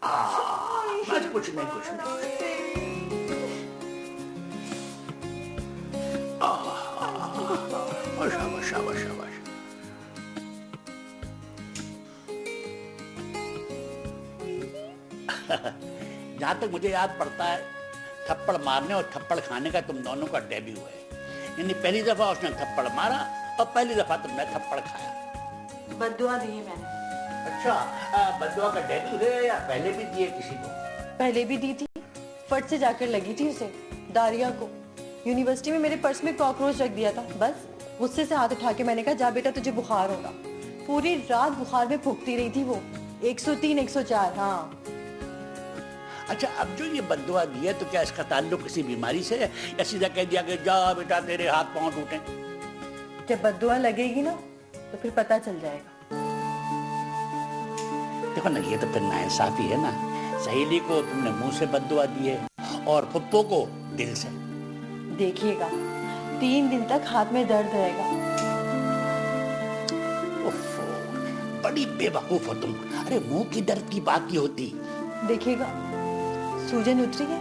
बस कुछ नहीं कुछ नहीं। शाबाश शाबाश शाबाश। जहां तक मुझे याद पड़ता है, थप्पड़ मारने और थप्पड़ खाने का तुम दोनों का डेब्यू है। यानी पहली दफा उसने थप्पड़ मारा और पहली दफा तुमने थप्पड़ खाया। बद्दुआ दी है मैंने। अच्छा, बद्दुआ का डेब्यू है या पहले भी दिए किसी को? पहले भी दी थी, फट से जाकर लगी थी उसे, दारिया को। यूनिवर्सिटी में मेरे पर्स में कॉकरोच रख दिया था, बस गुस्से से हाथ उठा के मैंने कहा जा बेटा तुझे बुखार होगा। पूरी रात बुखार में फूंकती रही थी वो, 103 104। हाँ। अच्छा, अब जो ये बद्दुआ दिया तो क्या इसका ताल्लुक किसी बीमारी से है या सीधा कह दिया कि जा बेटा तेरे हाथ पांव टूटे? जब बद्दुआ लगेगी ना तो फिर पता चल जाएगा। देखो ना, ये तो फिर नाइंसाफी है ना। सहेली को तुमने मुंह से बद्दुआ दी है और फुप्पो को दिल से। देखिएगा 3 दिन तक हाथ में दर्द रहेगा। उफ़, बड़ी बेवकूफ हो तुम। अरे मुंह की दर्द की बात की होती। देखिएगा सूजन उतरी है।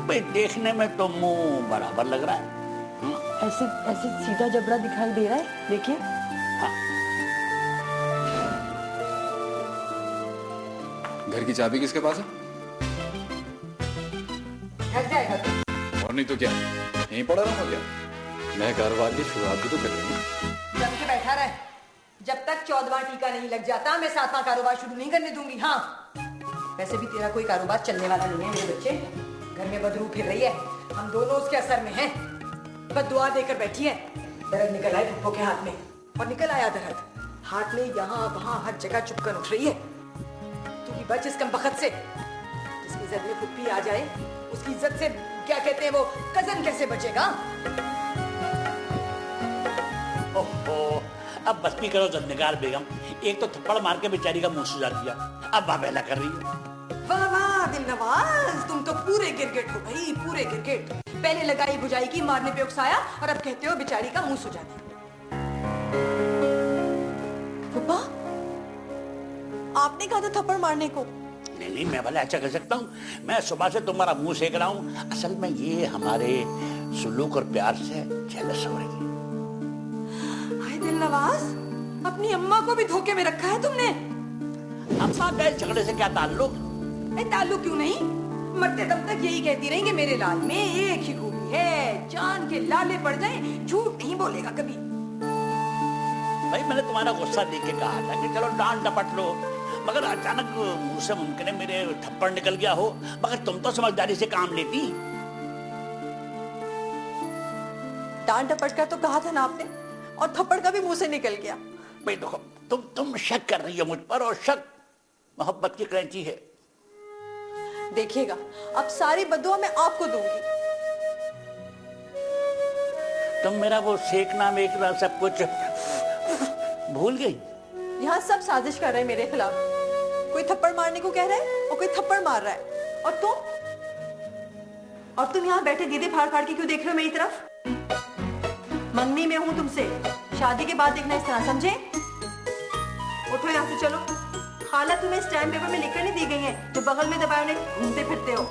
भाई देखने में तो मुंह बराबर लग रहा है। ऐसे ऐसे सीधा जबड़ा दिखाई दे रहा है, देखिए। हाँ। घर की चाबी किसके पास है? थक जाएगा तू। और नहीं तो क्या, यहीं पड़ा रहूंगा क्या? मैं कारोबार की शुरुआत भी तो कर रही हूँ। जब के बैठा रहे, जब तक 14वां टीका नहीं लग जाता मैं 7वां कारोबार शुरू नहीं करने दूंगी। हाँ, वैसे भी तेरा कोई कारोबार चलने वाला नहीं है मेरे बच्चे। घर में बदरू फिर रही है, हम दोनों उसके असर में हैं। बद्दुआ देकर बैठी है। दर्द निकल आए फुप्पो के हाथ में, और निकल आया दर्द हाथ में, यहाँ वहाँ हर जगह चुपकर उठ रही है। तू भी बच इस कमबख्त से। जिसकी इज्जत में फुप्पी आ जाए उसकी इज्जत से क्या कहते हैं वो कजन कैसे बचेगा? ओहो, अब बस भी करो ज़िंदगार बेगम। एक तो थप्पड़ मार के बेचारी का मुंह सुजा दिया, अब वावेला कर रही है। वाह वाह दिलनवाज, तुम तो पूरे गिरगिट हो भाई, पूरे गिरगिट। पहले लगाई बुझाई की, मारने पे उकसाया, और अब कहते हो बेचारी का मुंह सुजा दिया। पापा, आपने कहा था थप्पड़ मारने को। नहीं नहीं, मैं भला अच्छा कर सकता हूँ? मैं सुबह से तुम्हारा मुंह सेक रहा हूँ। असल में ये हमारे सुलूक और प्यार से जेलस हो रही है। हाय दिलनवाज, अपनी अम्मा को भी धोखे में रखा है तुमने। अम्मा का इस झगड़े से क्या ताल्लुक? ताल्लुक क्यों नहीं, मरते दम तक यही कहती रहेंगे मेरे लाल में एक ही खूबी है, जान के लाले पड़ जाए झूठ नहीं बोलेगा कभी। भाई मैंने तुम्हारा गुस्सा देख के कहा था कि चलो डांट डपट लो, मगर अचानक मुंह से मुमकिन है मेरे थप्पड़ निकल गया हो। मगर तुम तो समझदारी से काम लेती। डांट डपट कर तो कहा था ना आपने, और थप्पड़ का भी मुंह से निकल गया। भाई देखो, तुम शक कर रही हो मुझ पर, और शक मोहब्बत की करंची है। देखिएगा अब सारी बद्दुआ मैं आपको दूंगी। तुम मेरा वो सेकना वेकना सब कुछ भूल गई। यहाँ सब साजिश कर रहे हैं मेरे खिलाफ। कोई थप्पड़ मारने को कह रहा है और कोई थप्पड़ मार रहा है। और तुम यहाँ बैठे दीदी फाड़ फाड़ के क्यों देख रहे हो मेरी तरफ? मंगनी में हूँ तुमसे, शादी के बाद देखना इस तरह, समझे? उठो यहाँ से, चलो। खाला तुम्हें स्टैम्प पेपर में लिखकर नहीं दी गई है तो बगल में दबाए उन्हें घूमते फिरते हो।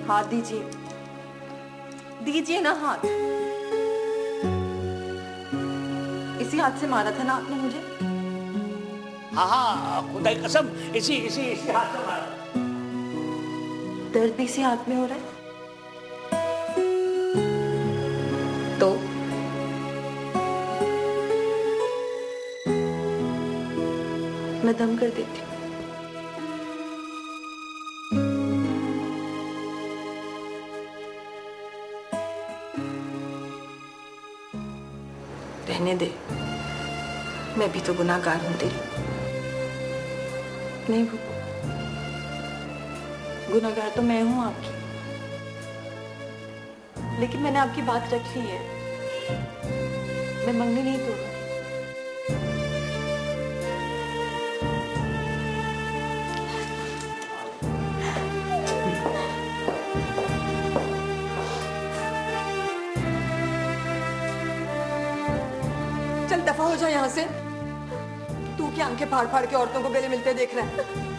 हाथ दीजिए, दीजिए ना हाथ। इसी हाथ से मारा था ना आपने मुझे? हाँ हाँ, खुदा की कसम, इसी हाथ से मारा। दर्द भी इसी हाथ में हो रहा है तो मैं दम कर देती हूँ। रहने दे, मैं भी तो गुनाहगार हूं तेरी। नहीं भूपू, गुनाहगार तो मैं हूं आपकी, लेकिन मैंने आपकी बात रख ली है। मैं मंगनी नहीं तोड़ूंगी। जा यहाँ से। तू क्या आंखें फाड़ फाड़ के औरतों को गले मिलते देख रहा है?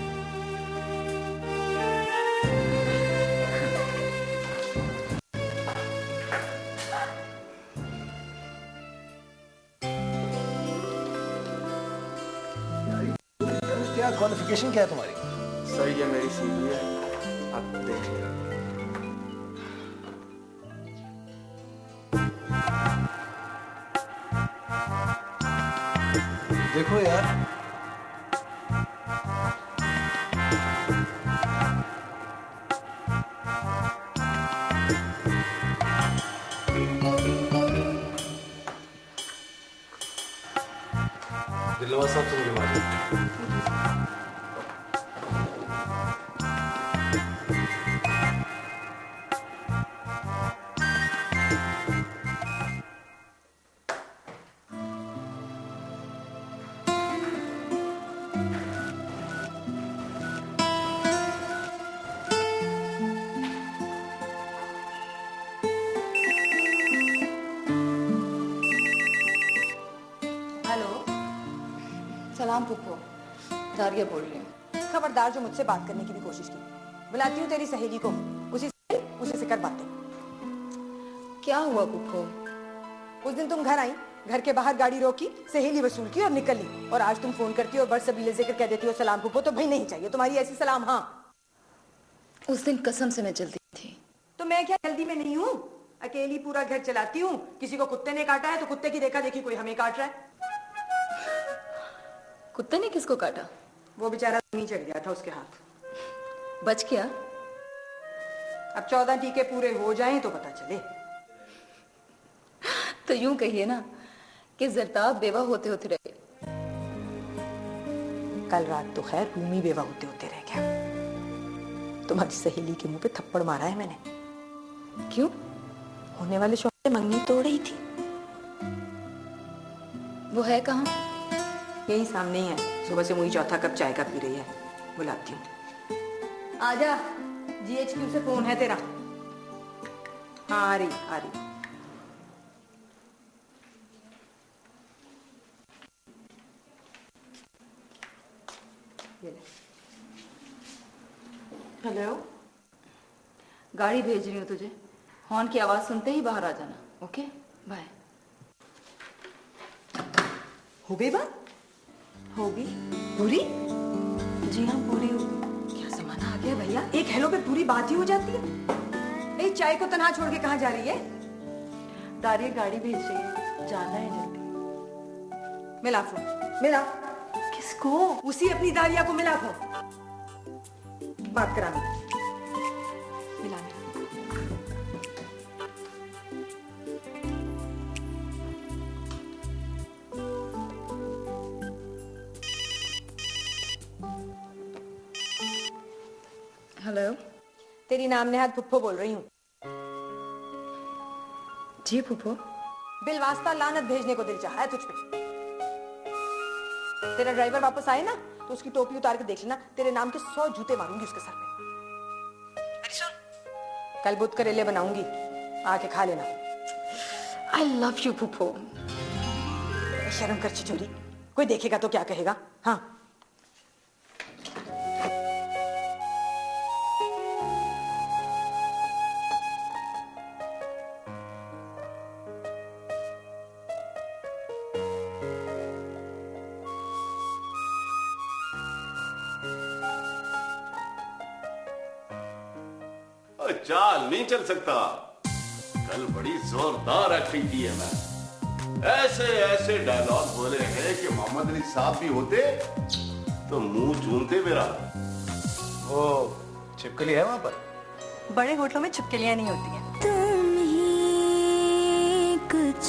क्या क्वालिफिकेशन क्या है तुम्हारी? सही है, मेरी सीधी है, आप देख लेना। देखो यार, दिलवा साहब से मुझे मालूम। सलाम फूफो, दारिया बोल रही हूँ। खबरदार जो मुझसे बात करने की भी कोशिश की। बुलाती हूँ तेरी सहेली को, उसी से कर बातें। क्या हुआ फूफो? उस दिन तुम घर आई, घर के बाहर गाड़ी रोकी, सहेली वसूल की और निकल ली, और आज तुम फोन करती हो और बड़ सबीले से कह देती हो सलाम फूफो। तो भाई नहीं चाहिए तुम्हारी ऐसी सलाम। हाँ, उस दिन कसम से मैं जल्दी थी। तो मैं क्या जल्दी में नहीं हूँ? अकेली पूरा घर चलाती हूँ। किसी को कुत्ते ने काटा है तो कुत्ते की देखा देखी कोई हमें काट रहा है। कुत्ते ने किसको काटा? वो बेचारा नहीं चढ़ गया था उसके हाथ। बच गया? अब 14 टीके पूरे हो जाएं तो पता चले। तो यूं कहिए ना कि जरताब बेवा होते होते रहे। कल रात तो खैर रूमी बेवा होते होते रह गया। तुम्हारी सहेली के मुंह पे थप्पड़ मारा है मैंने। क्यों? होने वाले शौहर से मंगनी तोड़ रही थी। वो है कहाँ? यही सामने ही है। सुबह से मुझे चौथा कप चाय का पी रही है। बुलाती हूँ। आजा, GHQ से फोन है तेरा। हाँ आ रही आ रही। हेलो, गाड़ी भेज रही हूँ तुझे। हॉर्न की आवाज सुनते ही बाहर आ जाना। Okay, bye. हो गई बात? होगी? पूरी? जी हाँ, पूरी हो। क्या जमाना आ गया भैया, एक हेलो पे पूरी बात ही हो जाती है। ए, चाय को तनहा छोड़ के कहाँ जा रही है? दारिया गाड़ी भेज रही है, जाना है जल्दी। मिला फोन, मिला। किसको? उसी अपनी दारिया को मिला फोन। बात करा मिला। हेलो, तेरी नाम नेहाद फुप्पो बोल रही हूँ। जी फूफो। बिलवास्ता लानत भेजने को दिल चाहा है तुझ पे। तेरा ड्राइवर वापस आए ना तो उसकी टोपी उतार के देख लेना। तेरे नाम के 100 जूते मारूंगी उसके सर पे। अरे सुन, कल बुध करेले बनाऊंगी, आके खा लेना। आई लव यू फूफो। शर्म कर छिचोरी, कोई देखेगा तो क्या कहेगा? हाँ, चाल नहीं चल सकता। कल बड़ी जोरदार एक्टिंग की है मैं। ऐसे ऐसे डायलॉग बोले हैं कि मोहम्मद अली साहब भी होते तो मुंह चूमते मेरा। वो छिपकली है वहां पर? बड़े होटलों में छिपकलियां नहीं होती हैं। तुम ही कुछ